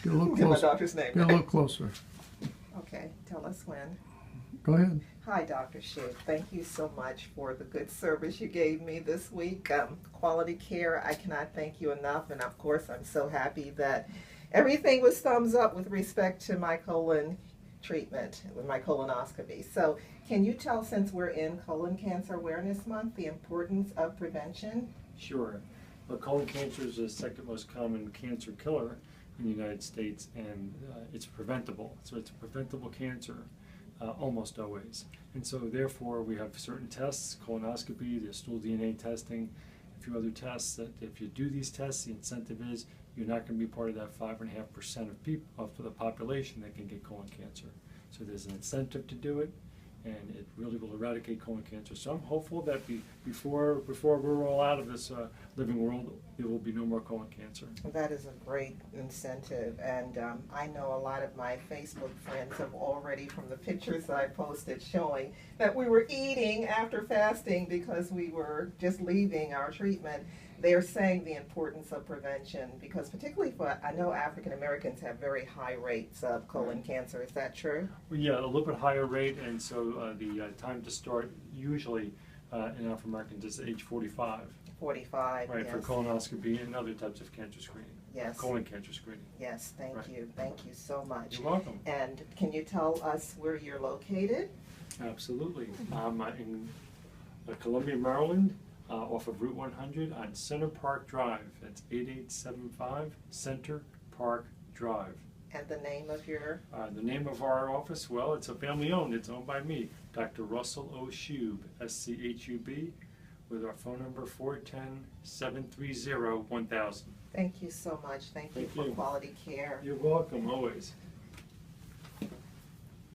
Get a little Get my closer. doctor's name. Get a little closer. Okay, tell us when. Go ahead. Hi, Dr. Shiv. Thank you so much for the good service you gave me this week. Quality care, I cannot thank you enough. And of course, I'm so happy that everything was thumbs up with respect to my colon treatment, with my colonoscopy. So can you tell, since we're in Colon Cancer Awareness Month, the importance of prevention? Sure. Well, colon cancer is the second most common cancer killer in the United States, and it's preventable. So it's a preventable cancer almost always. And so therefore we have certain tests, colonoscopy, the stool DNA testing, a few other tests that if you do these tests, the incentive is you're not going to be part of that 5.5% of people of the population that can get colon cancer. So there's an incentive to do it, and it really will eradicate colon cancer. So I'm hopeful that before we're all out of this living world, there will be no more colon cancer. That is a great incentive, and I know a lot of my Facebook friends have already, from the pictures I posted showing that we were eating after fasting because we were just leaving our treatment, they are saying the importance of prevention, because particularly for, I know African Americans have very high rates of colon cancer. Is that true? Well, yeah, a little bit higher rate, and so the time to start usually in African Americans is age 45. 45, Right, yes. for colonoscopy and other types of cancer screening. Yes. Colon cancer screening. Yes, thank Right. you. Thank you so much. You're welcome. And can you tell us where you're located? Absolutely. I'm in Columbia, Maryland, off of Route 100 on Center Park Drive. That's 8875 Center Park Drive. And the name of your... The name of our office, well, it's a family owned. It's owned by me, Dr. Russell O. Schub, SCHUB, with our phone number 410-730-1000. Thank you so much. Thank you Thank for you. quality care. You're welcome, always.